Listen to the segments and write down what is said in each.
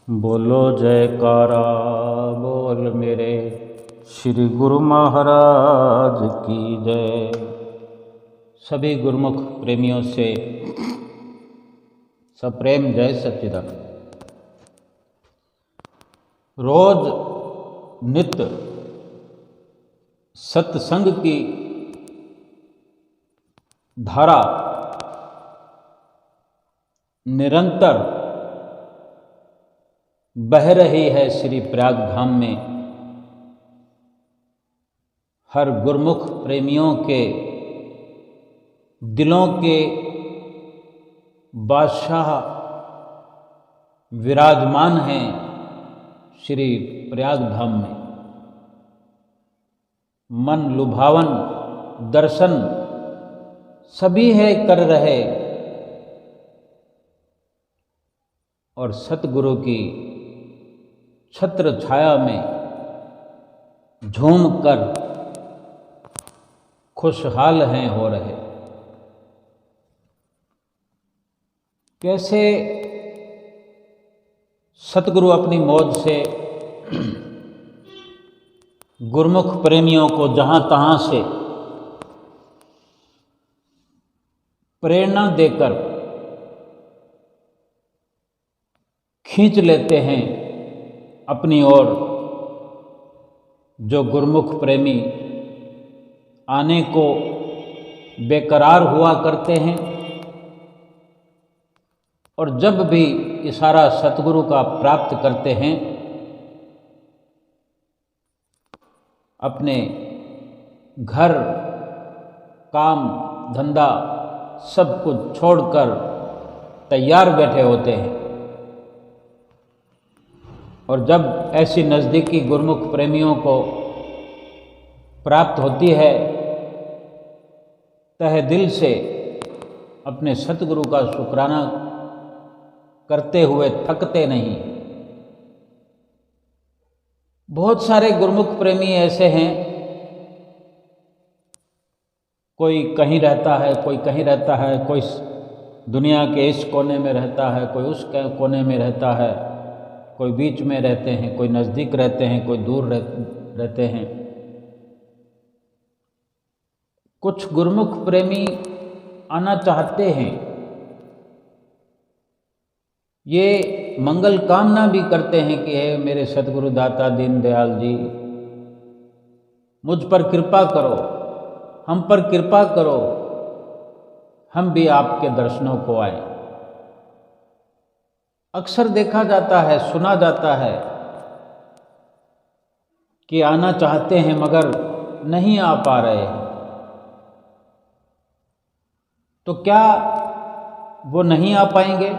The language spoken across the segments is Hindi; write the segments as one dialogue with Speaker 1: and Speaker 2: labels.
Speaker 1: बोलो जयकारा बोल मेरे श्री गुरु महाराज की जय। सभी गुरुमुख प्रेमियों से सप्रेम जय सच्चिदानंद। रोज नित्य सत्संग की धारा निरंतर बह रही है श्री प्रयाग धाम में। हर गुरुमुख प्रेमियों के दिलों के बादशाह विराजमान हैं श्री प्रयाग धाम में। मन लुभावन दर्शन सभी है कर रहे और सतगुरु की छत्र छाया में झूम कर खुशहाल हैं हो रहे। कैसे सतगुरु अपनी मौज से गुरुमुख प्रेमियों को जहाँ तहाँ से प्रेरणा देकर खींच लेते हैं अपनी ओर। जो गुरुमुख प्रेमी आने को बेकरार हुआ करते हैं और जब भी इशारा सतगुरु का प्राप्त करते हैं अपने घर काम धंधा सब कुछ छोड़कर तैयार बैठे होते हैं। और जब ऐसी नज़दीकी गुरुमुख प्रेमियों को प्राप्त होती है तहे दिल से अपने सतगुरु का शुक्राना करते हुए थकते नहीं। बहुत सारे गुरुमुख प्रेमी ऐसे हैं, कोई कहीं रहता है कोई कहीं रहता है, कोई दुनिया के इस कोने में रहता है कोई उस कोने में रहता है, कोई बीच में रहते हैं कोई नज़दीक रहते हैं कोई दूर रहते हैं। कुछ गुरुमुख प्रेमी आना चाहते हैं, ये मंगल कामना भी करते हैं कि हे मेरे सतगुरु दाता दीन दयाल जी मुझ पर कृपा करो, हम पर कृपा करो, हम भी आपके दर्शनों को आए। अक्सर देखा जाता है सुना जाता है कि आना चाहते हैं मगर नहीं आ पा रहे हैं। तो क्या वो नहीं आ पाएंगे?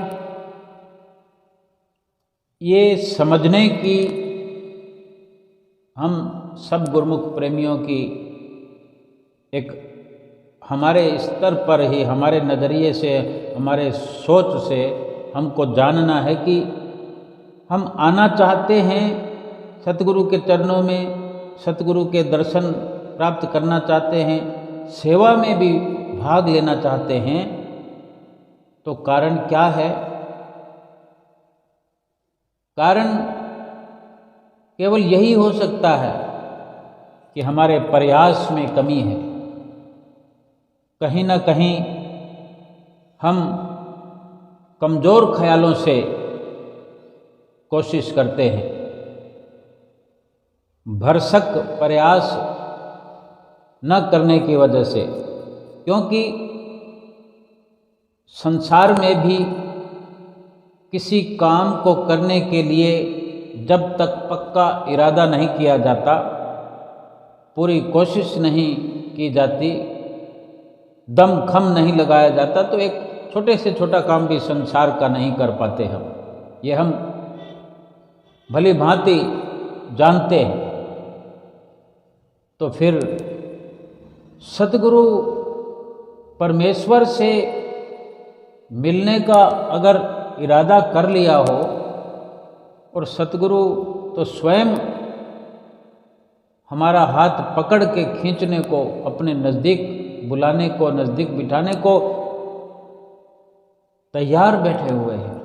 Speaker 1: ये समझने की हम सब गुरुमुख प्रेमियों की एक हमारे स्तर पर ही हमारे नज़रिए से हमारे सोच से हमको जानना है कि हम आना चाहते हैं सतगुरु के चरणों में, सतगुरु के दर्शन प्राप्त करना चाहते हैं, सेवा में भी भाग लेना चाहते हैं। तो कारण क्या है? कारण केवल यही हो सकता है कि हमारे प्रयास में कमी है। कहीं ना कहीं हम कमज़ोर ख्यालों से कोशिश करते हैं, भरसक प्रयास न करने की वजह से। क्योंकि संसार में भी किसी काम को करने के लिए जब तक पक्का इरादा नहीं किया जाता, पूरी कोशिश नहीं की जाती, दम खम नहीं लगाया जाता, तो एक छोटे से छोटा काम भी संसार का नहीं कर पाते हम। ये हम भली भांति जानते हैं। तो फिर सतगुरु परमेश्वर से मिलने का अगर इरादा कर लिया हो और सतगुरु तो स्वयं हमारा हाथ पकड़ के खींचने को, अपने नज़दीक बुलाने को, नज़दीक बिठाने को तैयार बैठे हुए हैं।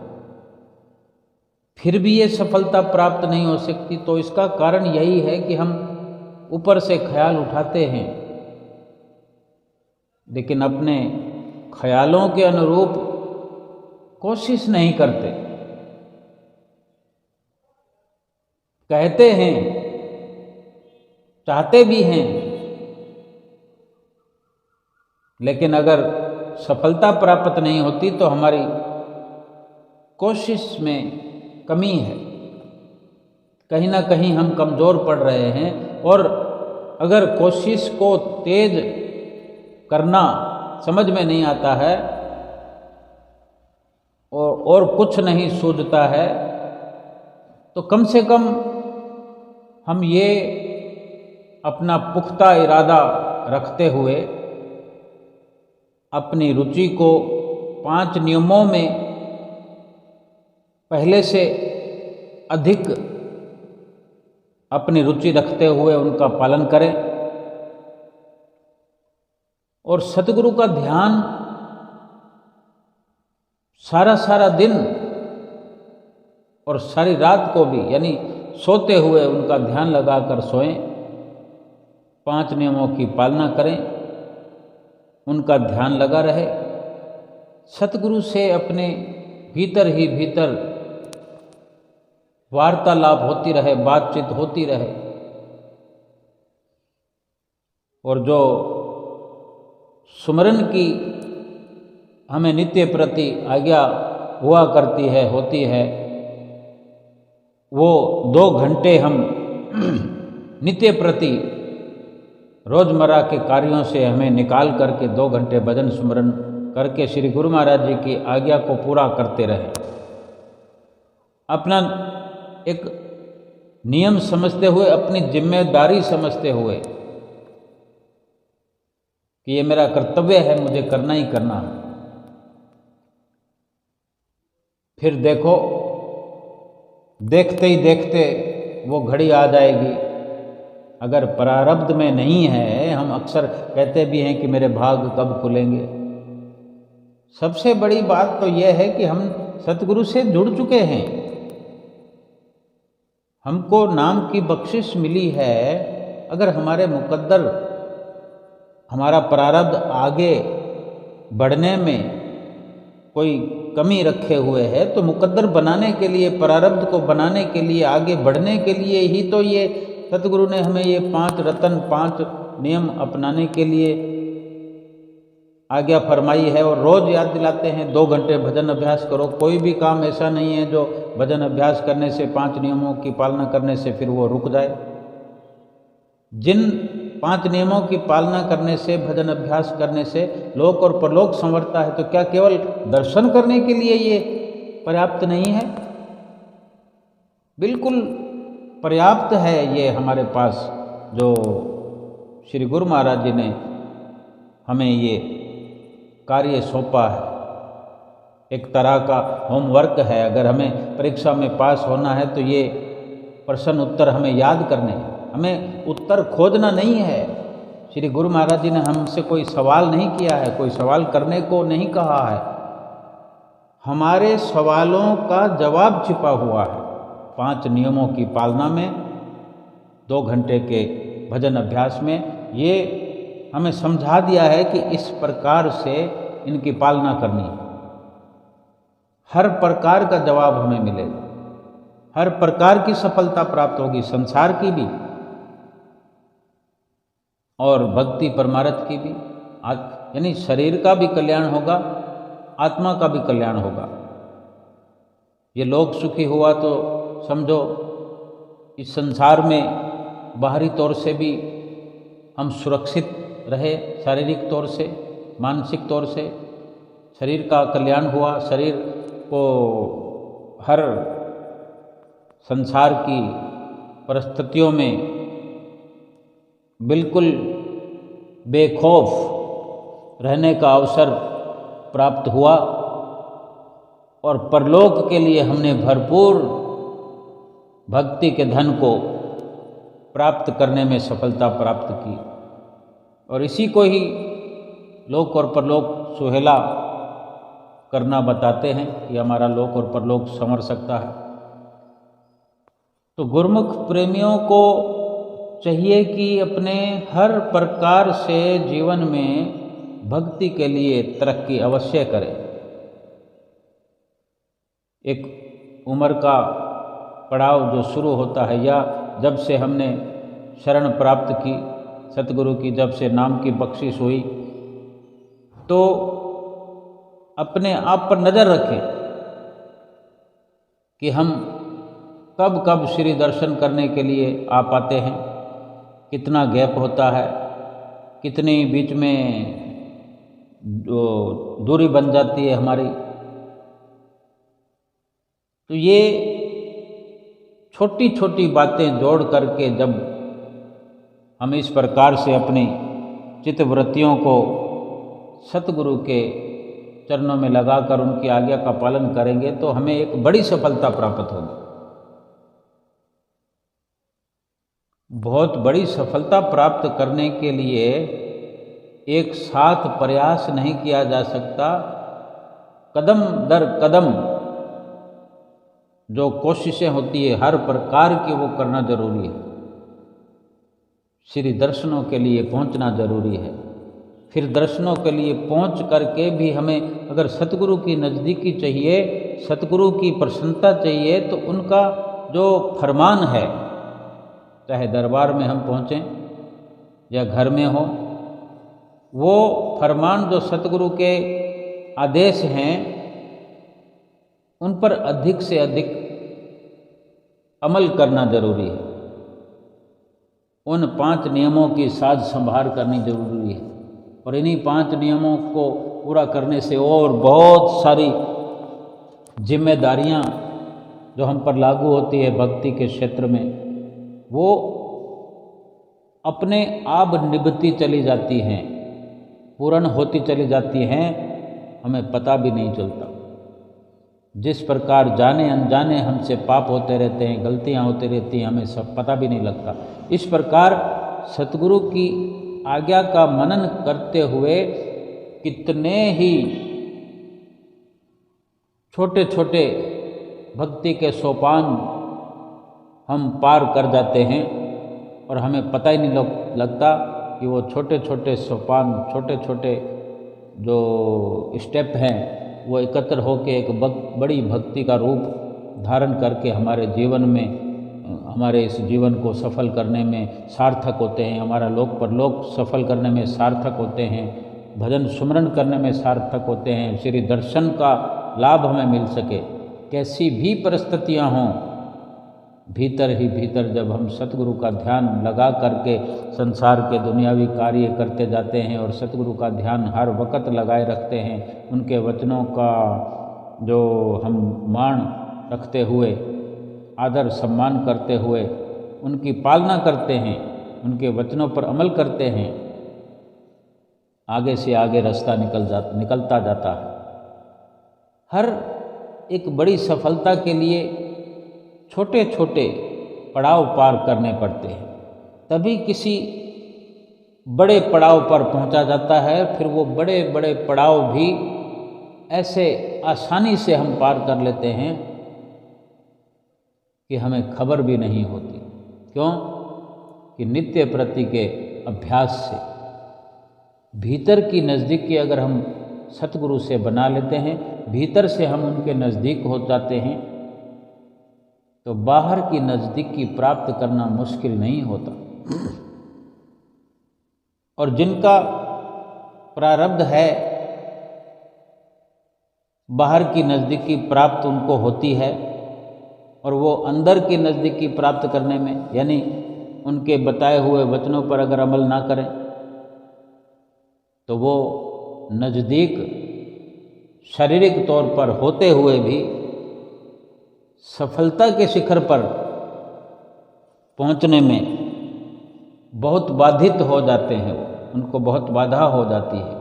Speaker 1: फिर भी ये सफलता प्राप्त नहीं हो सकती, तो इसका कारण यही है कि हम ऊपर से ख्याल उठाते हैं लेकिन अपने ख्यालों के अनुरूप कोशिश नहीं करते। कहते हैं, चाहते भी हैं, लेकिन अगर सफलता प्राप्त नहीं होती तो हमारी कोशिश में कमी है, कहीं ना कहीं हम कमज़ोर पड़ रहे हैं। और अगर कोशिश को तेज करना समझ में नहीं आता है और कुछ नहीं सूझता है, तो कम से कम हम ये अपना पुख्ता इरादा रखते हुए अपनी रुचि को 5 नियमों में पहले से अधिक अपनी रुचि रखते हुए उनका पालन करें और सतगुरु का ध्यान सारा दिन और सारी रात को भी, यानी सोते हुए उनका ध्यान लगाकर सोएं, 5 नियमों की पालना करें, उनका ध्यान लगा रहे, सतगुरु से अपने भीतर ही भीतर वार्तालाप होती रहे, बातचीत होती रहे। और जो सुमरन की हमें नित्य प्रति आज्ञा हुआ करती है, होती है, वो 2 घंटे हम नित्य प्रति रोजमर्रा के कार्यों से हमें निकाल करके 2 घंटे भजन सुमरन करके श्री गुरु महाराज जी की आज्ञा को पूरा करते रहे। अपना एक नियम समझते हुए, अपनी जिम्मेदारी समझते हुए कि ये मेरा कर्तव्य है, मुझे करना ही करना है। फिर देखो, देखते ही देखते वो घड़ी आ जाएगी। अगर प्रारब्ध में नहीं है, हम अक्सर कहते भी हैं कि मेरे भाग कब खुलेंगे। सबसे बड़ी बात तो यह है कि हम सतगुरु से जुड़ चुके हैं, हमको नाम की बख्शिश मिली है। अगर हमारे मुकद्दर, हमारा प्रारब्ध आगे बढ़ने में कोई कमी रखे हुए है, तो मुकद्दर बनाने के लिए, प्रारब्ध को बनाने के लिए, आगे बढ़ने के लिए ही तो ये सतगुरु ने हमें ये 5 रतन, 5 नियम अपनाने के लिए आज्ञा फरमाई है। और रोज़ याद दिलाते हैं 2 घंटे भजन अभ्यास करो। कोई भी काम ऐसा नहीं है जो भजन अभ्यास करने से, 5 नियमों की पालना करने से फिर वो रुक जाए। जिन 5 नियमों की पालना करने से, भजन अभ्यास करने से लोक और परलोक संवरता है, तो क्या केवल दर्शन करने के लिए ये पर्याप्त नहीं है? बिल्कुल पर्याप्त है ये हमारे पास, जो श्री गुरु महाराज जी ने हमें ये कार्य सौंपा है। एक तरह का होमवर्क है। अगर हमें परीक्षा में पास होना है तो ये प्रश्न उत्तर हमें याद करने हैं, हमें उत्तर खोजना नहीं है। श्री गुरु महाराज जी ने हमसे कोई सवाल नहीं किया है, कोई सवाल करने को नहीं कहा है। हमारे सवालों का जवाब छिपा हुआ है 5 नियमों की पालना में, 2 घंटे के भजन अभ्यास में। ये हमें समझा दिया है कि इस प्रकार से इनकी पालना करनी है। हर प्रकार का जवाब हमें मिलेगा, हर प्रकार की सफलता प्राप्त होगी, संसार की भी और भक्ति परमार्थ की भी। यानी शरीर का भी कल्याण होगा, आत्मा का भी कल्याण होगा। ये लोक सुखी हुआ तो समझो इस संसार में बाहरी तौर से भी हम सुरक्षित रहे, शारीरिक तौर से, मानसिक तौर से। शरीर का कल्याण हुआ, शरीर को हर संसार की परिस्थितियों में बिल्कुल बेखौफ रहने का अवसर प्राप्त हुआ और परलोक के लिए हमने भरपूर भक्ति के धन को प्राप्त करने में सफलता प्राप्त की। और इसी को ही लोक और परलोक सुहेला करना बताते हैं कि हमारा लोक और परलोक संवर सकता है। तो गुरुमुख प्रेमियों को चाहिए कि अपने हर प्रकार से जीवन में भक्ति के लिए तरक्की अवश्य करें। एक उम्र का पड़ाव जो शुरू होता है, या जब से हमने शरण प्राप्त की सतगुरु की, जब से नाम की बख्शिश हुई, तो अपने आप पर नज़र रखें कि हम कब कब श्री दर्शन करने के लिए आ पाते हैं, कितना गैप होता है, कितनी बीच में जो दूरी बन जाती है हमारी। तो ये छोटी छोटी बातें जोड़ करके जब हम इस प्रकार से अपनी चित्तवृत्तियों को सतगुरु के चरणों में लगाकर उनकी आज्ञा का पालन करेंगे तो हमें एक बड़ी सफलता प्राप्त होगी। बहुत बड़ी सफलता प्राप्त करने के लिए एक साथ प्रयास नहीं किया जा सकता, कदम दर कदम जो कोशिशें होती है हर प्रकार की वो करना जरूरी है। श्री दर्शनों के लिए पहुंचना जरूरी है। फिर दर्शनों के लिए पहुंच करके भी हमें अगर सतगुरु की नज़दीकी चाहिए, सतगुरु की प्रसन्नता चाहिए, तो उनका जो फरमान है, चाहे दरबार में हम पहुँचें या घर में हो, वो फरमान जो सतगुरु के आदेश हैं उन पर अधिक से अधिक अमल करना जरूरी है। उन 5 नियमों की साज संभाल करनी जरूरी है, और इन्हीं 5 नियमों को पूरा करने से और बहुत सारी जिम्मेदारियां जो हम पर लागू होती है भक्ति के क्षेत्र में, वो अपने आप निभती चली जाती हैं, पूर्ण होती चली जाती हैं, हमें पता भी नहीं चलता। जिस प्रकार जाने अनजाने हमसे पाप होते रहते हैं, गलतियां होती रहती हैं, हमें सब पता भी नहीं लगता। इस प्रकार सतगुरु की आज्ञा का मनन करते हुए कितने ही छोटे छोटे भक्ति के सोपान हम पार कर जाते हैं और हमें पता ही नहीं लगता कि वो छोटे छोटे सोपान, छोटे छोटे जो स्टेप हैं, वो एकत्र होकर एक बड़ी भक्ति का रूप धारण करके हमारे जीवन में, हमारे इस जीवन को सफल करने में सार्थक होते हैं, हमारा लोक परलोक सफल करने में सार्थक होते हैं, भजन सुमरन करने में सार्थक होते हैं, श्री दर्शन का लाभ हमें मिल सके। कैसी भी परिस्थितियां हों, भीतर ही भीतर जब हम सतगुरु का ध्यान लगा करके संसार के दुनियावी कार्य करते जाते हैं और सतगुरु का ध्यान हर वक्त लगाए रखते हैं, उनके वचनों का जो हम मान रखते हुए, आदर सम्मान करते हुए उनकी पालना करते हैं, उनके वचनों पर अमल करते हैं, आगे से आगे रास्ता निकलता जाता है। हर एक बड़ी सफलता के लिए छोटे छोटे पड़ाव पार करने पड़ते हैं, तभी किसी बड़े पड़ाव पर पहुंचा जाता है। फिर वो बड़े बड़े पड़ाव भी ऐसे आसानी से हम पार कर लेते हैं कि हमें खबर भी नहीं होती। क्यों? कि नित्य प्रति के अभ्यास से भीतर की नज़दीकी अगर हम सतगुरु से बना लेते हैं, भीतर से हम उनके नज़दीक हो जाते हैं, तो बाहर की नज़दीकी प्राप्त करना मुश्किल नहीं होता। और जिनका प्रारब्ध है बाहर की नज़दीकी प्राप्त उनको होती है, और वो अंदर की नज़दीकी प्राप्त करने में, यानी उनके बताए हुए वचनों पर अगर अमल ना करें तो वो नज़दीक शारीरिक तौर पर होते हुए भी सफलता के शिखर पर पहुंचने में बहुत बाधित हो जाते हैं, उनको बहुत बाधा हो जाती है।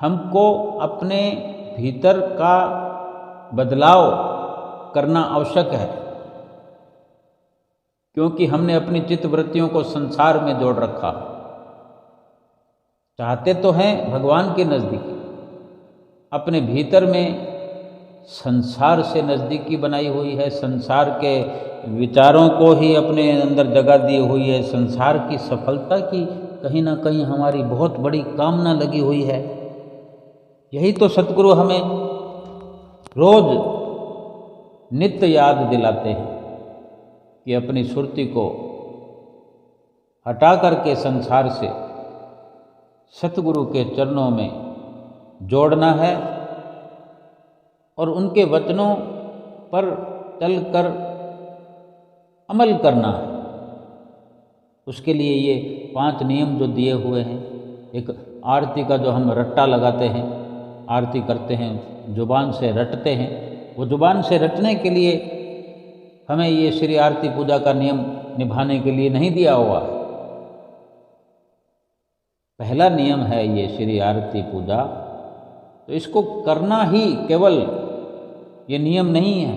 Speaker 1: हमको अपने भीतर का बदलाव करना आवश्यक है, क्योंकि हमने अपनी चित्तवृत्तियों को संसार में जोड़ रखा। चाहते तो हैं भगवान के नज़दीकी, अपने भीतर में संसार से नज़दीकी बनाई हुई है, संसार के विचारों को ही अपने अंदर जगह दी हुई है, संसार की सफलता की कहीं ना कहीं हमारी बहुत बड़ी कामना लगी हुई है। यही तो सतगुरु हमें रोज नित्य याद दिलाते हैं कि अपनी सुरती को हटा करके संसार से सतगुरु के चरणों में जोड़ना है और उनके वचनों पर चलकर अमल करना है। उसके लिए ये 5 नियम जो दिए हुए हैं, एक आरती का जो हम रट्टा लगाते हैं, आरती करते हैं, जुबान से रटते हैं, वो जुबान से रटने के लिए हमें ये श्री आरती पूजा का नियम निभाने के लिए नहीं दिया हुआ है। पहला नियम है ये श्री आरती पूजा, तो इसको करना ही केवल ये नियम नहीं है।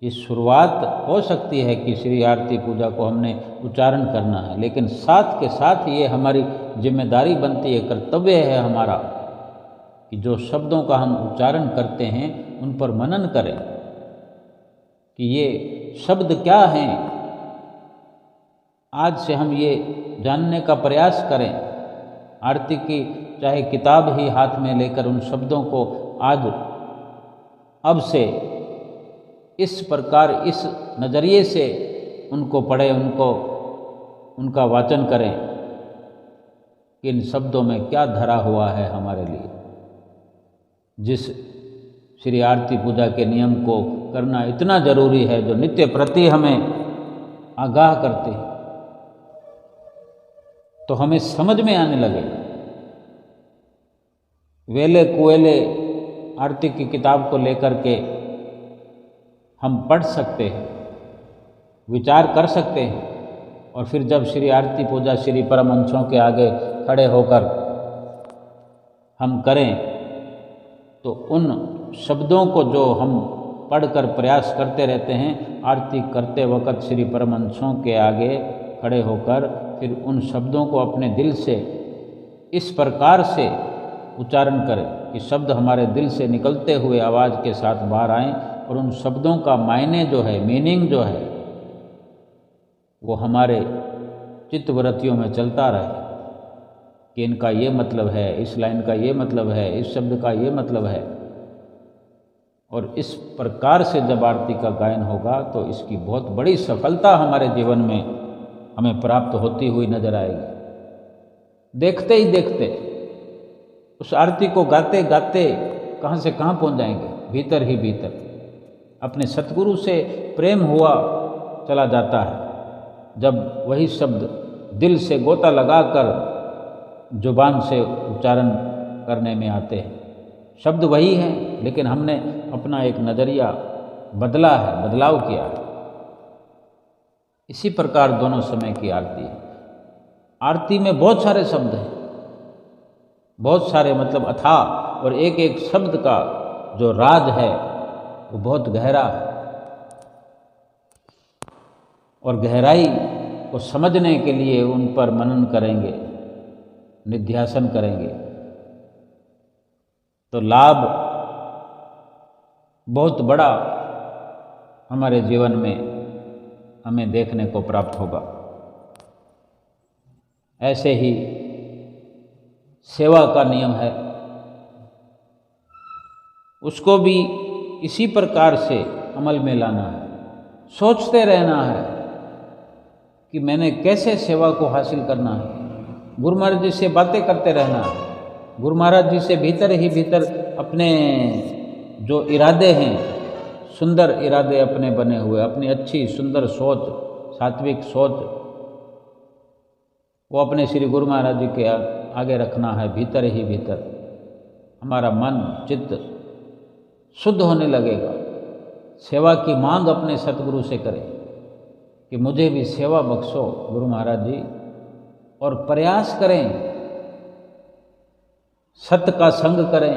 Speaker 1: ये शुरुआत हो सकती है कि श्री आरती पूजा को हमने उच्चारण करना है, लेकिन साथ के साथ ये हमारी जिम्मेदारी बनती है, कर्तव्य है हमारा कि जो शब्दों का हम उच्चारण करते हैं उन पर मनन करें कि ये शब्द क्या हैं। आज से हम ये जानने का प्रयास करें। आरती की चाहे किताब ही हाथ में लेकर उन शब्दों को आज अब से इस प्रकार, इस नज़रिए से उनको पढ़ें, उनका वाचन करें कि इन शब्दों में क्या धरा हुआ है हमारे लिए। जिस श्री आरती पूजा के नियम को करना इतना जरूरी है, जो नित्य प्रति हमें आगाह करते हैं, तो हमें समझ में आने लगे। वेले कुवेले आरती की किताब को लेकर के हम पढ़ सकते हैं, विचार कर सकते हैं, और फिर जब श्री आरती पूजा श्री परमहंसों के आगे खड़े होकर हम करें तो उन शब्दों को जो हम पढ़कर प्रयास करते रहते हैं, आरती करते वक्त श्री परमहंसों के आगे खड़े होकर फिर उन शब्दों को अपने दिल से इस प्रकार से उच्चारण करें कि शब्द हमारे दिल से निकलते हुए आवाज़ के साथ बाहर आएँ, और उन शब्दों का मायने जो है, मीनिंग जो है, वो हमारे चित्तवृत्तियों में चलता रहे कि इनका ये मतलब है, इस लाइन का ये मतलब है, इस शब्द का ये मतलब है। और इस प्रकार से जब आरती का गायन होगा तो इसकी बहुत बड़ी सफलता हमारे जीवन में हमें प्राप्त होती हुई नजर आएगी। देखते ही देखते उस आरती को गाते गाते कहाँ से कहाँ पहुँच जाएंगे, भीतर ही भीतर अपने सतगुरु से प्रेम हुआ चला जाता है। जब वही शब्द दिल से गोता लगाकर जुबान से उच्चारण करने में आते हैं, शब्द वही हैं, लेकिन हमने अपना एक नज़रिया बदला है, बदलाव किया है। इसी प्रकार दोनों समय की आरती है। आरती में बहुत सारे शब्द हैं, बहुत सारे मतलब अथाह, और एक एक शब्द का जो राज है वो बहुत गहरा है। और गहराई को समझने के लिए उन पर मनन करेंगे, निध्यासन करेंगे, तो लाभ बहुत बड़ा हमारे जीवन में हमें देखने को प्राप्त होगा। ऐसे ही सेवा का नियम है, उसको भी इसी प्रकार से अमल में लाना है। सोचते रहना है कि मैंने कैसे सेवा को हासिल करना है। गुरु महाराज जी से बातें करते रहना है। गुरु महाराज जी से भीतर ही भीतर अपने जो इरादे हैं, सुंदर इरादे अपने बने हुए, अपनी अच्छी सुंदर सोच, सात्विक सोच, वो अपने श्री गुरु महाराज जी के आगे रखना है। भीतर ही भीतर हमारा मन चित्त शुद्ध होने लगेगा। सेवा की मांग अपने सतगुरु से करें कि मुझे भी सेवा बख्शो गुरु महाराज जी, और प्रयास करें, सत्य का संग करें।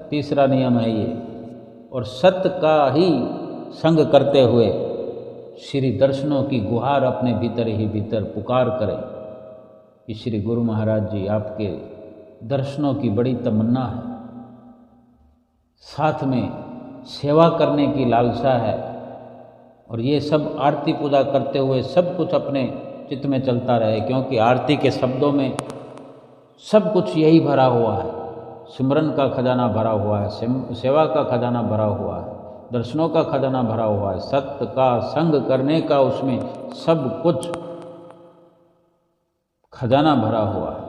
Speaker 1: तीसरा नियम है ये। और सत्य का ही संग करते हुए श्री दर्शनों की गुहार अपने भीतर ही भीतर पुकार करें कि श्री गुरु महाराज जी आपके दर्शनों की बड़ी तमन्ना है। साथ में सेवा करने की लालसा है। और ये सब आरती पूजा करते हुए सब कुछ अपने चित्त में चलता रहे, क्योंकि आरती के शब्दों में सब कुछ यही भरा हुआ है। सिमरन का खजाना भरा हुआ है, सेवा का खजाना भरा हुआ है, दर्शनों का खजाना भरा हुआ है, सत्य का संग करने का उसमें सब कुछ खजाना भरा हुआ है।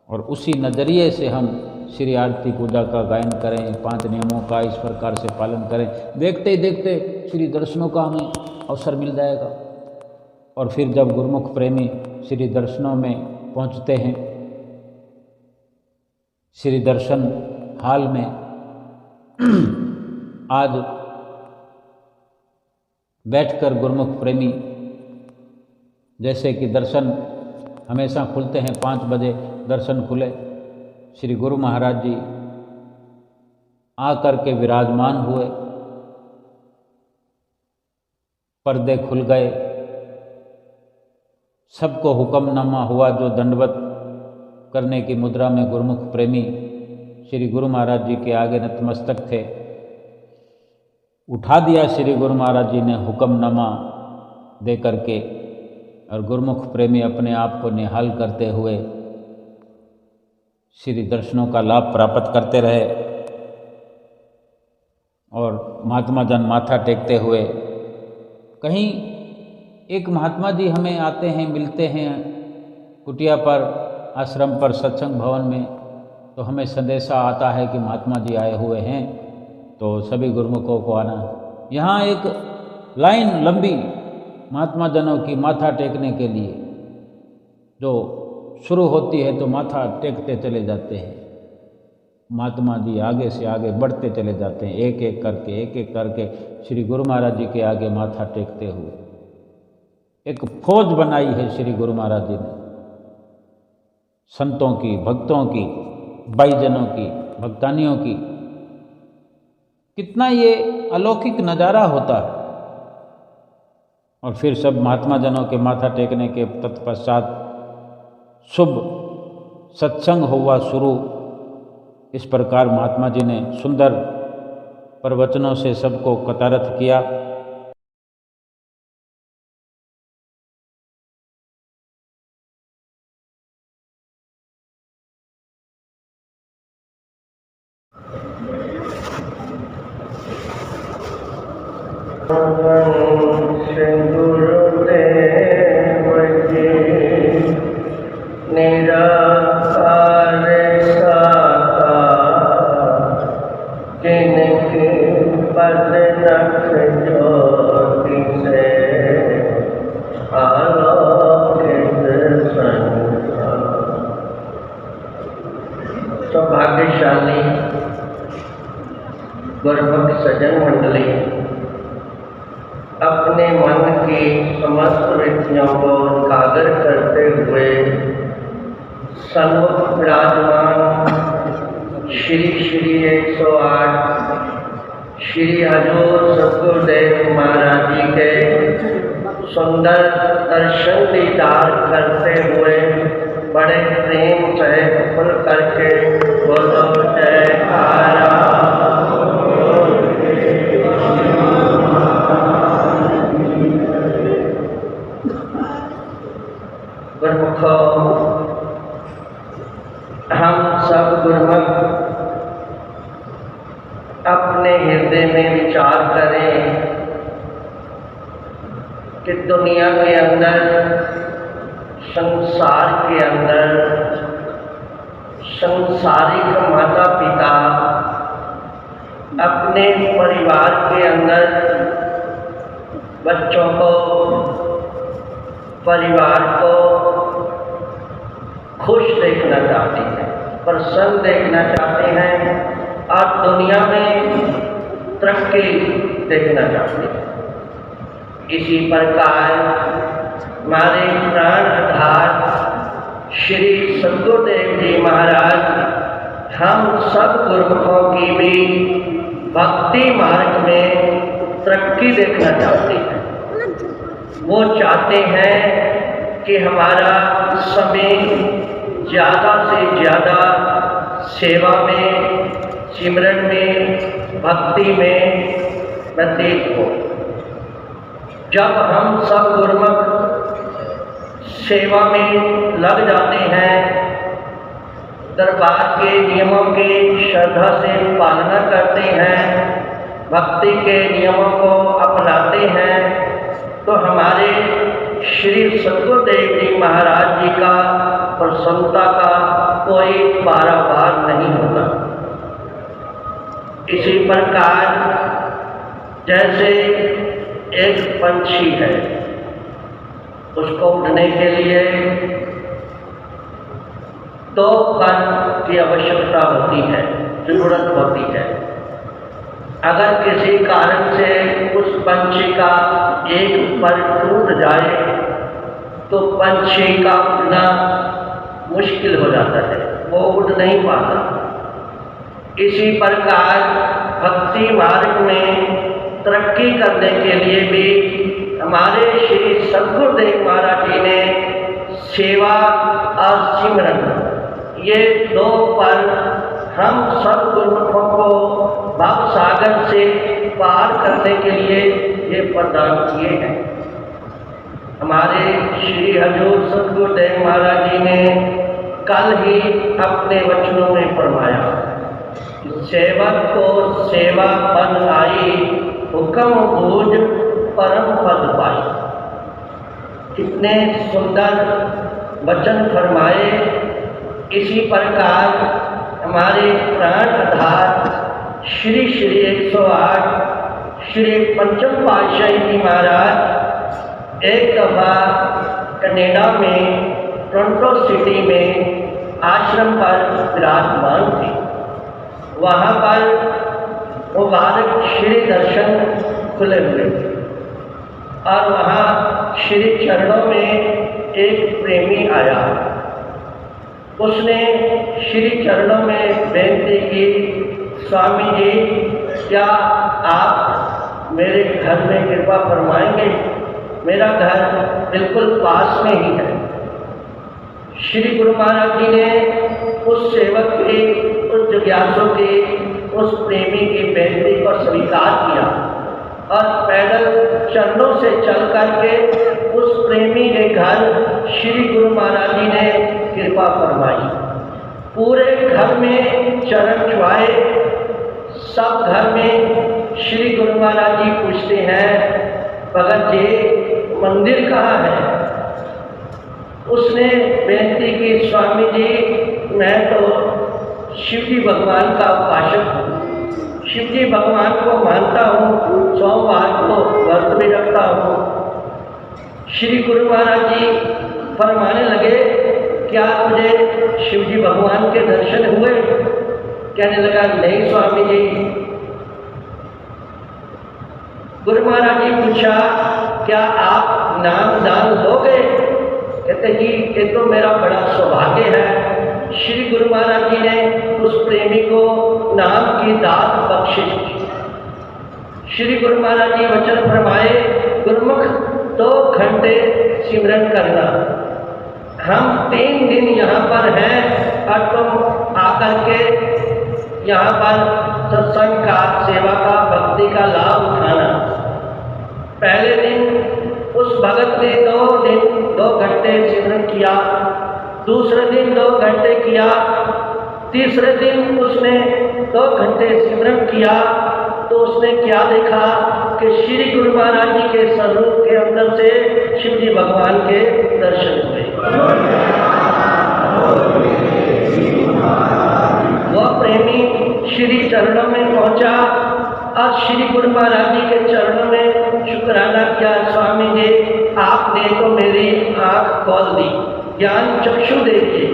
Speaker 1: और उसी नज़रिए से हम श्री आरती पूजा का गायन करें, 5 नियमों का इस प्रकार से पालन करें, देखते ही देखते श्री दर्शनों का हमें अवसर मिल जाएगा। और फिर जब गुरुमुख प्रेमी श्री दर्शनों में पहुंचते हैं, श्री दर्शन हाल में आज बैठकर गुरुमुख प्रेमी, जैसे कि दर्शन हमेशा खुलते हैं 5 बजे दर्शन खुले, श्री गुरु महाराज जी आकर के विराजमान हुए, पर्दे खुल गए, सबको हुक्मनामा हुआ। जो दंडवत करने की मुद्रा में गुरुमुख प्रेमी श्री गुरु महाराज जी के आगे नतमस्तक थे, उठा दिया श्री गुरु महाराज जी ने हुक्मनामा दे करके, और गुरुमुख प्रेमी अपने आप को निहाल करते हुए श्री दर्शनों का लाभ प्राप्त करते रहे। और महात्मा जन माथा टेकते हुए, कहीं एक महात्मा जी हमें आते हैं, मिलते हैं कुटिया पर, आश्रम पर, सत्संग भवन में, तो हमें संदेशा आता है कि महात्मा जी आए हुए हैं, तो सभी गुरुमुखों को आना। यहाँ एक लाइन लंबी महात्मा जनों की माथा टेकने के लिए जो शुरू होती है, तो माथा टेकते चले जाते हैं। महात्मा जी आगे से आगे बढ़ते चले जाते हैं, एक एक करके श्री गुरु महाराज जी के आगे माथा टेकते हुए। एक फौज बनाई है श्री गुरु महाराज जी ने, संतों की, भक्तों की, भाईजनों की, भक्तानियों की। कितना ये अलौकिक नज़ारा होता है। और फिर सब महात्मा जनों के माथा टेकने के तत्पश्चात शुभ सत्संग हुआ शुरू। इस प्रकार महात्मा जी ने सुंदर प्रवचनों से सबको कतारत किया।
Speaker 2: सौभाग्यशाली गुरुभक्त सज्जन मंडली अपने मन की समस्त वृत्तियों को उजागर करते हुए सन्मुख विराजमान श्री 108 श्री हजूर सतगुरुदेव महाराज जी के सुंदर दर्शन दीदार करते हुए बड़े प्रेम से खुल करके बोलो जयकारा। गुरुमुखो, हम सब गुरुमुख अपने हृदय में विचार करें कि दुनिया के अंदर, संसार के अंदर संसारिक माता पिता अपने परिवार के अंदर बच्चों को, परिवार को खुश देखना चाहते हैं, प्रसन्न देखना चाहते हैं और दुनिया में तरक्की देखना चाहते हैं। इसी प्रकार हमारे प्राण आधार श्री सतगुरुदेव जी महाराज हम सब गुरुमुखों की भी भक्ति मार्ग में तरक्की देखना चाहते हैं। वो चाहते हैं कि हमारा समय ज़्यादा से ज़्यादा सेवा में, सिमरन में, भक्ति में व्यतीत हो। जब हम सब गुरुमुख सेवा में लग जाते हैं, दरबार के नियमों की श्रद्धा से पालना करते हैं, भक्ति के नियमों को अपनाते हैं, तो हमारे श्री सद्गुरुदेव जी महाराज जी का प्रसन्नता का कोई पारावार नहीं होता। इसी प्रकार जैसे एक पंछी है, उसको उड़ने के लिए 2 पर की आवश्यकता होती है, जरूरत होती है। अगर किसी कारण से उस पंछी का एक पर टूट जाए तो पंछी का उड़ना मुश्किल हो जाता है, वो उड़ नहीं पाता। इसी प्रकार भक्ति मार्ग में तरक्की करने के लिए भी हमारे श्री सद्गुरुदेव महाराज जी ने सेवा और सिमरन, ये 2 पर हम सब गुरुमुखों को भव सागर से पार करने के लिए ये प्रदान किए हैं। हमारे श्री हजूर सद्गुरुदेव महाराज जी ने कल ही अपने वचनों में फरमाया, सेवक को सेवा बन आई, हुक्म बूझ परम पद पाई। कितने सुंदर वचन फरमाए। इसी प्रकार हमारे प्राण आधार श्री 108 श्री पंचम पातशाही जी महाराज एक दफ़ा कनाडा में टोरंटो सिटी में आश्रम पर विराजमान थे। वहाँ पर मुबारक श्री दर्शन खुले हुए थे और वहाँ श्री चरणों में एक प्रेमी आया। उसने श्री चरणों में बेनती की, स्वामी जी क्या आप मेरे घर में कृपा फरमाएंगे? मेरा घर बिल्कुल पास में ही है। श्री गुरु महाराज जी ने उस सेवक की, उस जिज्ञासु की, उस प्रेमी की बेनती को स्वीकार किया और पैदल चरणों से चल करके उस प्रेमी के घर श्री गुरु महाराज जी ने कृपा फरमाई। पूरे घर में चरण छुआए। सब घर में श्री गुरु महाराज जी पूछते हैं, भगत जी मंदिर कहाँ है? उसने बेनती की, स्वामी जी मैं तो शिव जी भगवान का उपासक हूँ, शिव जी भगवान को मानता हूँ, सोमवार को व्रत भी रखता हूँ। श्री गुरु महाराज जी फरमाने लगे, क्या तुझे शिव जी भगवान के दर्शन हुए? कहने लगा, नहीं स्वामी जी। गुरु महाराज जी पूछा, क्या आप नाम दान दोगे? कहते जी ये तो मेरा बड़ा सौभाग्य है। श्री गुरु महाराज जी ने उस प्रेमी को नाम की दात बख्शिश की। श्री गुरु महाराज जी वचन फरमाए, गुरुमुख 2 घंटे सिमरन करना। हम 3 दिन यहाँ पर हैं और तुम आकर के यहाँ पर सत्संग का, सेवा का, भक्ति का लाभ उठाना। पहले दिन उस भगत ने 2 घंटे सिमरन किया, दूसरे दिन 2 घंटे किया, तीसरे दिन उसने 2 घंटे सिमरन किया। तो उसने क्या देखा कि श्री गुरु महाराज जी के स्वरूप के अंदर से शिव जी भगवान के दर्शन हुए। वह प्रेमी श्री चरणों में पहुंचा और श्री गुरु महाराज जी के चरणों में शुक्राना किया, स्वामी जी आपने तो मेरी आँख खोल दी, ज्ञान चक्षु दे दिए।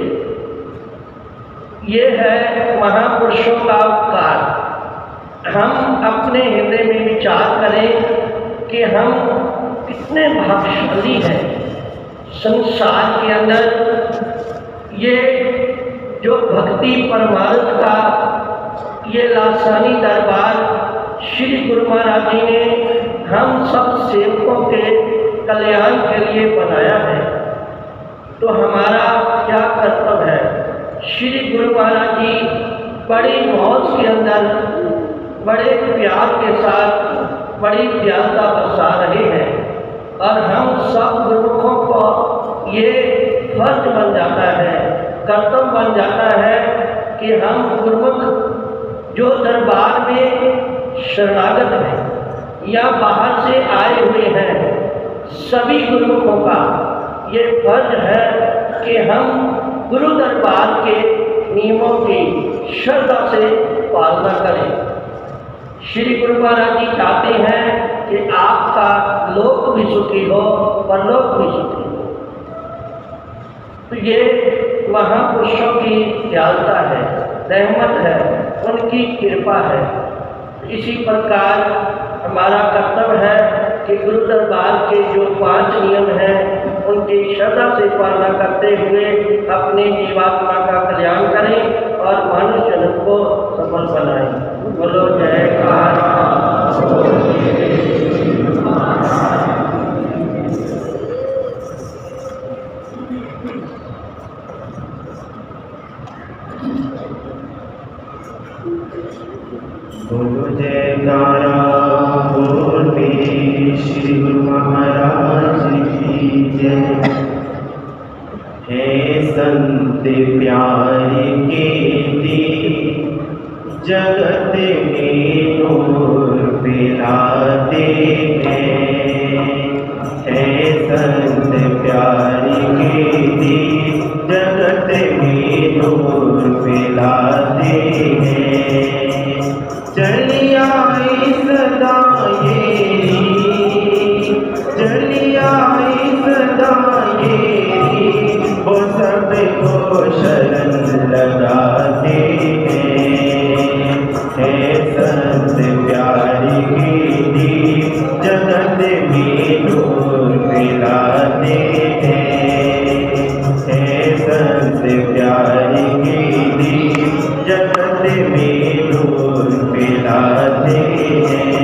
Speaker 2: ये है महापुरुषों का उपकार। हम अपने हृदय में विचार करें कि हम कितने भाग्यशाली हैं। संसार के अंदर ये जो भक्ति परमार्थ का ये लासानी दरबार श्री गुरु महाराज जी ने हम सब सेवकों के कल्याण के लिए बनाया है। तो हमारा क्या कर्तव्य है? श्री गुरु महाराज जी बड़ी मौज के अंदर बड़े प्यार के साथ बड़ी प्यारता बरसा रहे हैं और हम सब गुरुमुखों को ये फर्ज बन जाता है, कर्तव्य बन जाता है कि हम गुरुमुख जो दरबार में शरणागत हैं या बाहर से आए हुए हैं, सभी गुरुमुखों का ये फर्ज है कि हम गुरु दरबार के नियमों की श्रद्धा से पालना करें। श्री गुरु महाराज जी चाहते हैं कि आपका लोक भी सुखी हो, परलोक भी सुखी हो। तो ये महापुरुषों की दयालुता है, रहमत है, उनकी कृपा है। इसी प्रकार हमारा कर्तव्य है कि गुरु दरबार के जो 5 नियम हैं उनकी श्रद्धा से पालना करते हुए अपने जीवात्मा का कल्याण करें और मानव जन्म को सफल बनाएं। बोलो जयकार।
Speaker 3: बोलो जयकारा बोल श्री गुरु महाराज की जय। हे संत प्यारे के दी जगत में नूर फैलाते हैं। हे संत प्यारे के दी जगत में नूर फैलाते हैं। चली आई सदा ये, चली आई सदा ये, वो सबको शरण लगाते हैं। हे संत प्यारे के दी जगत में नूर फैलाते हैं। हे संत प्यारे के दी जगत में नूर फैलाते हैं।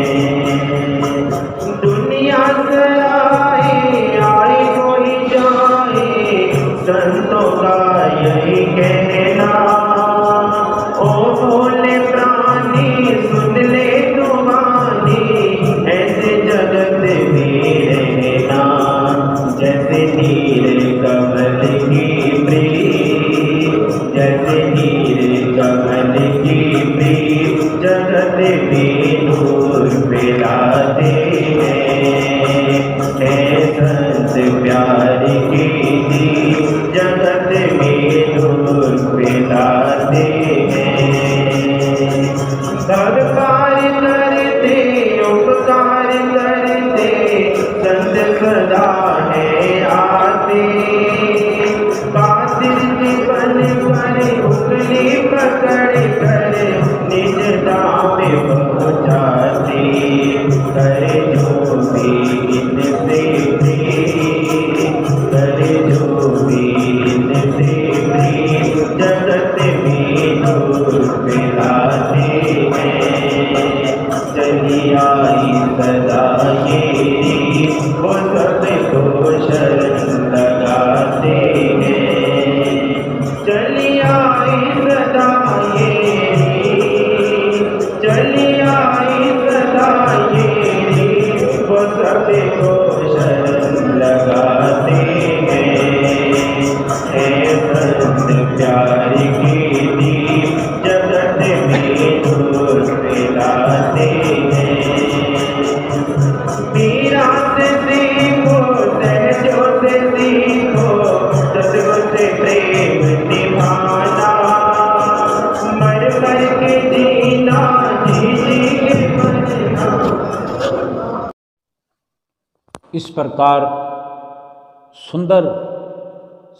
Speaker 3: दुनिया से आए कोई जाए, संतों का यही कहना। ओ भोले प्राणी सुन ले तुम्हारी, ऐसे जगत में रहना। जैसे नीर कमल की प्रीत, जैसे नीर कमल की प्रीत जगत में नूर फैलाते हैं। हे संत प्यारे के दी जगत में नूर फैलाते हैं। परोपकार करते उपकार करते संत सदा है आते। कातिल जीवन पर उंगली पकड़ कर निज धाम पहुँचाते। करे जो भी इनसे प्रेम, करे जो भी इनसे प्रेम जगत में नूर फैलाते हैं। चली आई सदा ये, वो सबको शरण लगाते हैं। चली आई सदा ये, चली आई सदा ये, वो सबको शरण लगाते हैं। हे संत प्यारे के दी जगत में नूर फैलाते हैं। मीरा से सीखो, सहजों से सीखो, सतगुरु से प्रेम निभाना। मर मर के जीना, जी जी के मरना।
Speaker 1: इस प्रकार सुंदर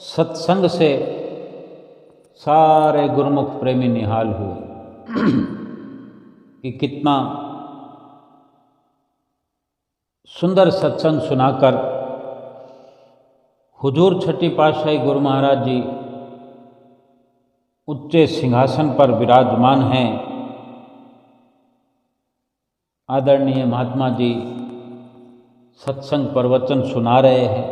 Speaker 1: सत्संग से सारे गुरुमुख प्रेमी निहाल हुए कि कितना सुंदर सत्संग सुनाकर हुजूर छठी पातशाही गुरु महाराज जी उच्चे सिंहासन पर विराजमान हैं। आदरणीय महात्मा जी सत्संग प्रवचन सुना रहे हैं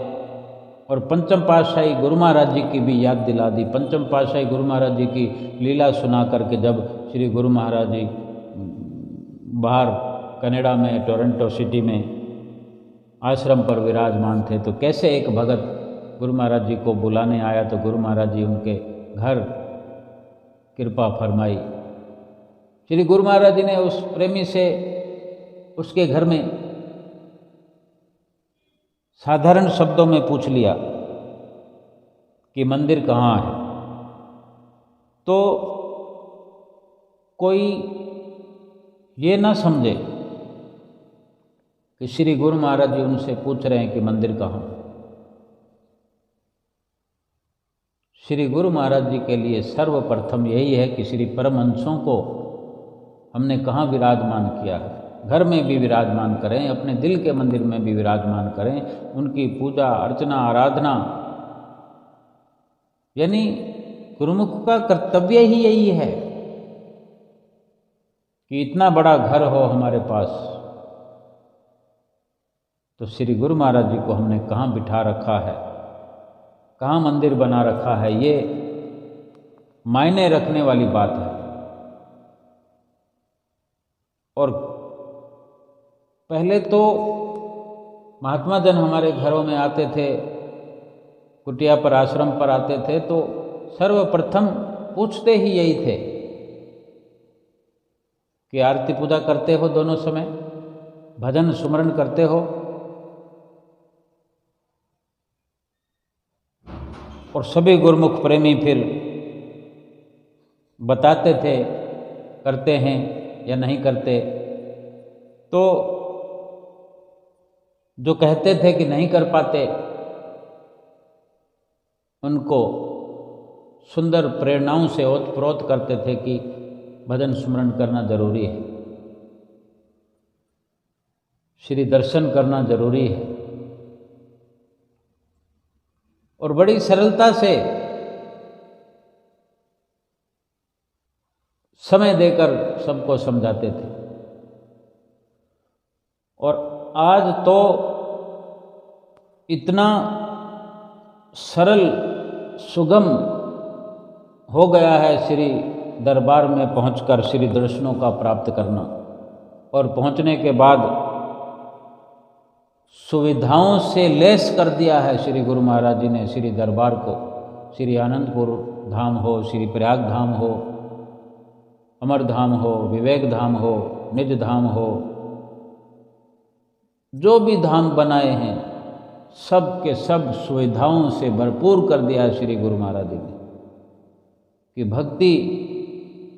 Speaker 1: और पंचम पातशाही गुरु महाराज जी की भी याद दिला दी। पंचम पातशाही गुरु महाराज जी की लीला सुना करके जब श्री गुरु महाराज जी बाहर कनाडा में टोरंटो सिटी में आश्रम पर विराजमान थे, तो कैसे एक भगत गुरु महाराज जी को बुलाने आया तो गुरु महाराज जी उनके घर कृपा फरमाई। श्री गुरु महाराज जी ने उस प्रेमी से उसके घर में साधारण शब्दों में पूछ लिया कि मंदिर कहाँ है। तो कोई ये ना समझे कि श्री गुरु महाराज जी उनसे पूछ रहे हैं कि मंदिर कहाँ। श्री गुरु महाराज जी के लिए सर्वप्रथम यही है कि श्री परमहंसों को हमने कहाँ विराजमान किया है। घर में भी विराजमान करें, अपने दिल के मंदिर में भी विराजमान करें, उनकी पूजा अर्चना आराधना, यानी गुरुमुख का कर्तव्य ही यही है कि इतना बड़ा घर हो हमारे पास, तो श्री गुरु महाराज जी को हमने कहाँ बिठा रखा है, कहाँ मंदिर बना रखा है, ये मायने रखने वाली बात है। और पहले तो महात्मा जन हमारे घरों में आते थे, कुटिया पर आश्रम पर आते थे, तो सर्वप्रथम पूछते ही यही थे कि आरती पूजा करते हो दोनों समय, भजन सुमरण करते हो। और सभी गुरुमुख प्रेमी फिर बताते थे करते हैं या नहीं करते। तो जो कहते थे कि नहीं कर पाते, उनको सुंदर प्रेरणाओं से ओतप्रोत करते थे कि भजन स्मरण करना जरूरी है, श्री दर्शन करना जरूरी है। और बड़ी सरलता से समय देकर सबको समझाते थे। और आज तो इतना सरल सुगम हो गया है श्री दरबार में पहुंचकर श्री दर्शनों का प्राप्त करना, और पहुंचने के बाद सुविधाओं से लैस कर दिया है श्री गुरु महाराज जी ने श्री दरबार को। श्री आनंदपुर धाम हो, श्री प्रयाग धाम हो, अमर धाम हो, विवेक धाम हो, निज धाम हो, जो भी धाम बनाए हैं सब के सब सुविधाओं से भरपूर कर दिया है श्री गुरु महाराज जी ने, कि भक्ति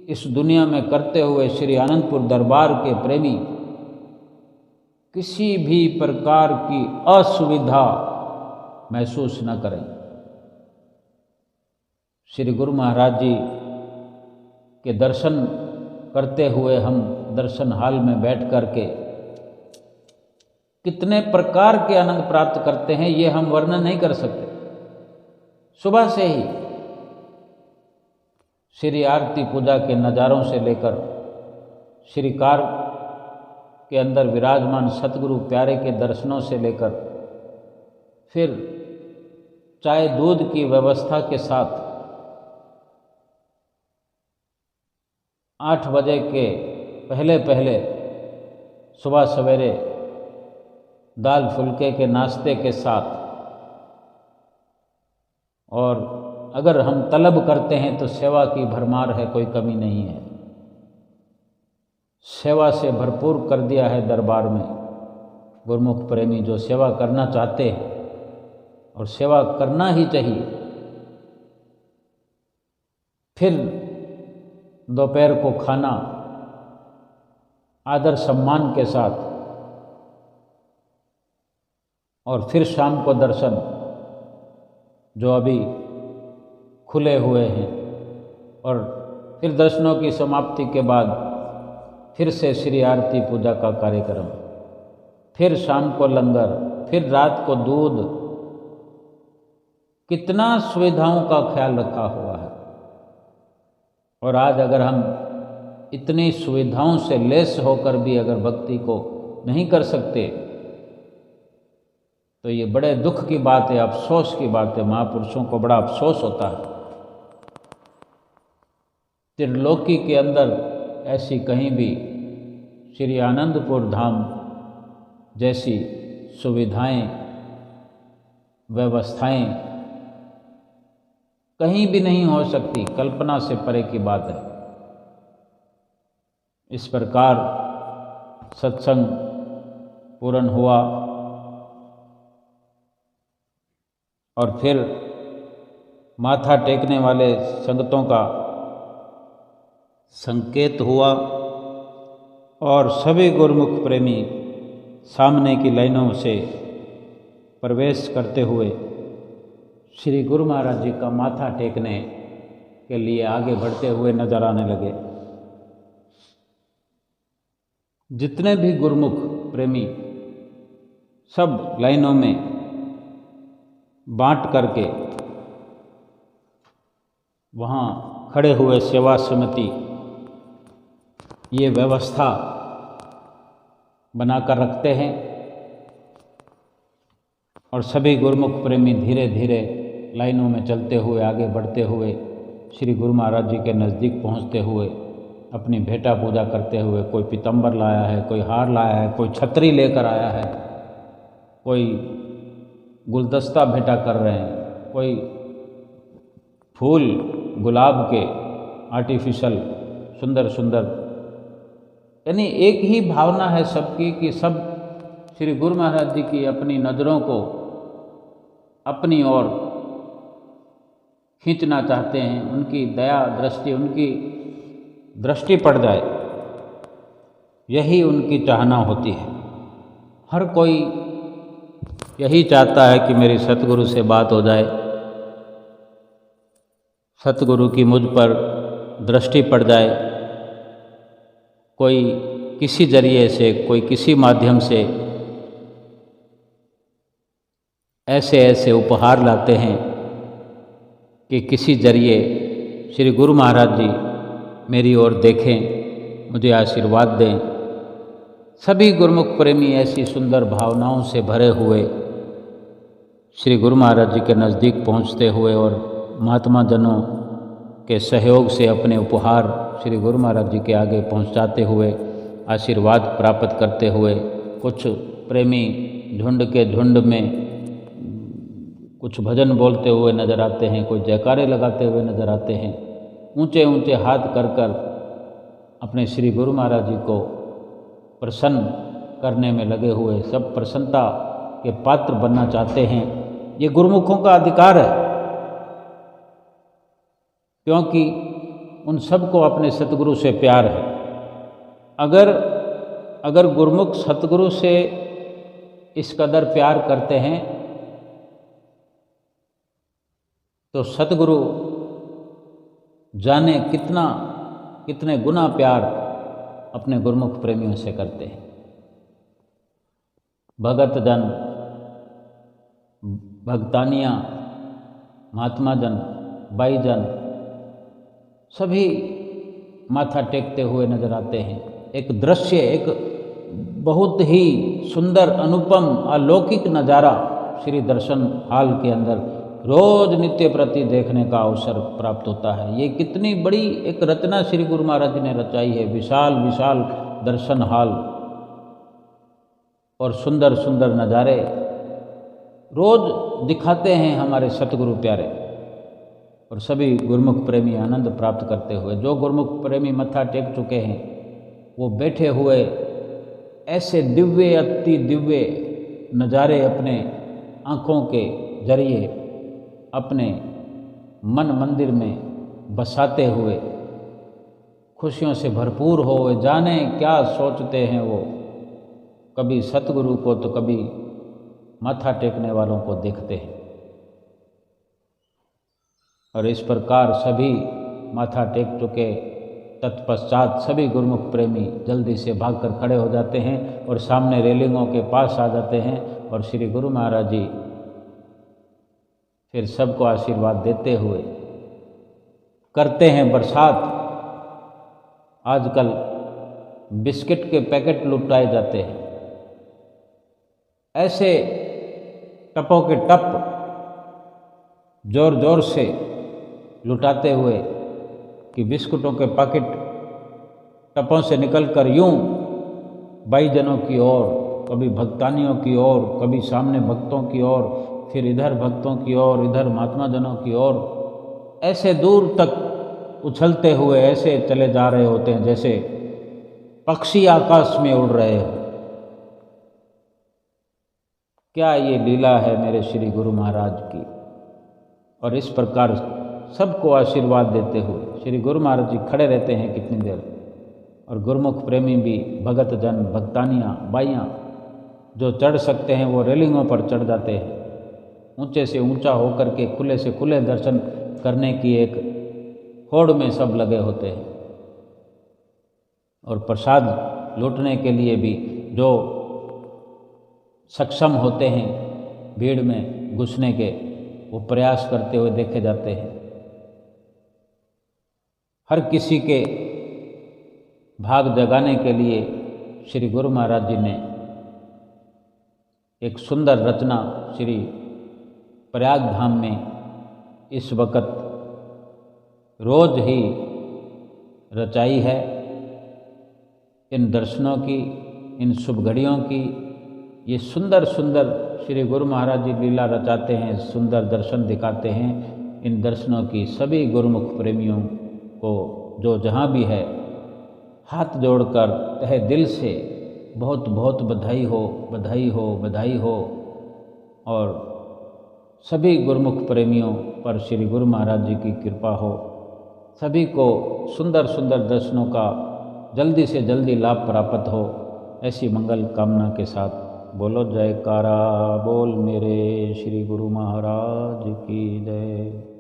Speaker 1: इस दुनिया में करते हुए श्री आनंदपुर दरबार के प्रेमी किसी भी प्रकार की असुविधा महसूस न करें। श्री गुरु महाराज जी के दर्शन करते हुए हम दर्शन हाल में बैठ कर के कितने प्रकार के आनंद प्राप्त करते हैं, ये हम वर्णन नहीं कर सकते। सुबह से ही श्री आरती पूजा के नज़ारों से लेकर श्री कार के अंदर विराजमान सतगुरु प्यारे के दर्शनों से लेकर फिर चाय दूध की व्यवस्था के साथ 8 बजे के पहले पहले सुबह सवेरे दाल फुल्के के नाश्ते के साथ, और अगर हम तलब करते हैं तो सेवा की भरमार है, कोई कमी नहीं है। सेवा से भरपूर कर दिया है दरबार में। गुरुमुख प्रेमी जो सेवा करना चाहते हैं, और सेवा करना ही चाहिए, फिर दोपहर को खाना आदर सम्मान के साथ, और फिर शाम को दर्शन जो अभी खुले हुए हैं, और फिर दर्शनों की समाप्ति के बाद फिर से श्री आरती पूजा का कार्यक्रम, फिर शाम को लंगर, फिर रात को दूध। कितना सुविधाओं का ख्याल रखा हुआ है। और आज अगर हम इतनी सुविधाओं से लैस होकर भी अगर भक्ति को नहीं कर सकते, तो ये बड़े दुख की बात है, अफसोस की बात है। महापुरुषों को बड़ा अफसोस होता है त्रिलोकी के अंदर ऐसी कहीं भी श्री आनंदपुर धाम जैसी सुविधाएं, व्यवस्थाएं कहीं भी नहीं हो सकती, कल्पना से परे की बात है। इस प्रकार सत्संग पूर्ण हुआ और फिर माथा टेकने वाले संगतों का संकेत हुआ और सभी गुरुमुख प्रेमी सामने की लाइनों से प्रवेश करते हुए श्री गुरु महाराज जी का माथा टेकने के लिए आगे बढ़ते हुए नजर आने लगे। जितने भी गुरुमुख प्रेमी सब लाइनों में बांट करके वहाँ खड़े हुए सेवा समिति ये व्यवस्था बनाकर रखते हैं और सभी गुरुमुख प्रेमी धीरे धीरे लाइनों में चलते हुए आगे बढ़ते हुए श्री गुरु महाराज जी के नज़दीक पहुँचते हुए अपनी भेंटा पूजा करते हुए, कोई पीतम्बर लाया है, कोई हार लाया है, कोई छतरी लेकर आया है, कोई गुलदस्ता भेंटा कर रहे हैं, कोई फूल गुलाब के आर्टिफिशियल सुंदर सुंदर, यानी एक ही भावना है सबकी कि सब श्री गुरु महाराज जी की अपनी नज़रों को अपनी ओर खींचना चाहते हैं, उनकी दया दृष्टि, उनकी दृष्टि पड़ जाए, यही उनकी चाहना होती है। हर कोई यही चाहता है कि मेरी सतगुरु से बात हो जाए, सतगुरु की मुझ पर दृष्टि पड़ जाए, कोई किसी जरिए से, कोई किसी माध्यम से ऐसे ऐसे उपहार लाते हैं कि किसी जरिए श्री गुरु महाराज जी मेरी ओर देखें, मुझे आशीर्वाद दें। सभी गुरुमुख प्रेमी ऐसी सुंदर भावनाओं से भरे हुए श्री गुरु महाराज जी के नज़दीक पहुंचते हुए और महात्मा जनों के सहयोग से अपने उपहार श्री गुरु महाराज जी के आगे पहुंचाते हुए आशीर्वाद प्राप्त करते हुए, कुछ प्रेमी झुंड के झुंड में कुछ भजन बोलते हुए नज़र आते हैं, कोई जयकारे लगाते हुए नज़र आते हैं, ऊंचे ऊंचे हाथ कर कर अपने श्री गुरु महाराज जी को प्रसन्न करने में लगे हुए, सब प्रसन्नता के पात्र बनना चाहते हैं। ये गुरुमुखों का अधिकार है, क्योंकि उन सबको अपने सतगुरु से प्यार है। अगर गुरुमुख सतगुरु से इस कदर प्यार करते हैं तो सतगुरु जाने कितने गुना प्यार अपने गुरुमुख प्रेमियों से करते हैं। भगत जन, भगतानियाँ, महात्मा जन, बाई जन सभी माथा टेकते हुए नजर आते हैं। एक दृश्य, एक बहुत ही सुंदर, अनुपम, अलौकिक नज़ारा श्री दर्शन हॉल के अंदर रोज नित्य प्रति देखने का अवसर प्राप्त होता है। ये कितनी बड़ी एक रचना श्री गुरु महाराज जी ने रचाई है। विशाल विशाल दर्शन हॉल और सुंदर सुंदर नज़ारे रोज दिखाते हैं हमारे सतगुरु प्यारे, और सभी गुरुमुख प्रेमी आनंद प्राप्त करते हुए, जो गुरुमुख प्रेमी मत्था टेक चुके हैं वो बैठे हुए ऐसे दिव्य, अति दिव्य नज़ारे अपने आँखों के जरिए अपने मन मंदिर में बसाते हुए खुशियों से भरपूर हो, जाने क्या सोचते हैं वो, कभी सतगुरु को तो कभी माथा टेकने वालों को देखते हैं। और इस प्रकार सभी माथा टेक चुके, तत्पश्चात सभी गुरुमुख प्रेमी जल्दी से भागकर खड़े हो जाते हैं और सामने रेलिंगों के पास आ जाते हैं और श्री गुरु महाराज जी फिर सबको आशीर्वाद देते हुए करते हैं बरसात। आजकल बिस्किट के पैकेट लुटाए जाते हैं, ऐसे टपों के टप जोर जोर से लुटाते हुए कि बिस्कुटों के पैकेट टपों से निकलकर यूं भाईजनों की ओर, कभी भक्तानियों की ओर, कभी सामने भक्तों की ओर, फिर इधर भक्तों की ओर, इधर महात्मा जनों की ओर, ऐसे दूर तक उछलते हुए ऐसे चले जा रहे होते हैं जैसे पक्षी आकाश में उड़ रहे हो। क्या ये लीला है मेरे श्री गुरु महाराज की। और इस प्रकार सबको आशीर्वाद देते हुए श्री गुरु महाराज जी खड़े रहते हैं कितनी देर, और गुरुमुख प्रेमी भी, भगत जन, भक्तानियाँ, बाइयाँ जो चढ़ सकते हैं वो रेलिंगों पर चढ़ जाते हैं। ऊंचे से ऊंचा होकर के खुले से खुले दर्शन करने की एक होड़ में सब लगे होते हैं। और प्रसाद लूटने के लिए भी जो सक्षम होते हैं भीड़ में घुसने के, वो प्रयास करते हुए देखे जाते हैं। हर किसी के भाग जगाने के लिए श्री गुरु महाराज जी ने एक सुंदर रचना श्री प्रयाग धाम में इस वक्त रोज ही रचाई है। इन दर्शनों की, इन शुभ घड़ियों की, ये सुंदर सुंदर श्री गुरु महाराज जी लीला रचाते हैं, सुंदर दर्शन दिखाते हैं। इन दर्शनों की सभी गुरुमुख प्रेमियों को जो जहाँ भी है हाथ जोड़कर तहे दिल से बहुत बहुत बधाई हो, बधाई हो, बधाई हो। और सभी गुरुमुख प्रेमियों पर श्री गुरु महाराज जी की कृपा हो, सभी को सुंदर सुंदर दर्शनों का जल्दी से जल्दी लाभ प्राप्त हो, ऐसी मंगल कामना के साथ बोलो जयकारा बोल मेरे श्री गुरु महाराज की जय।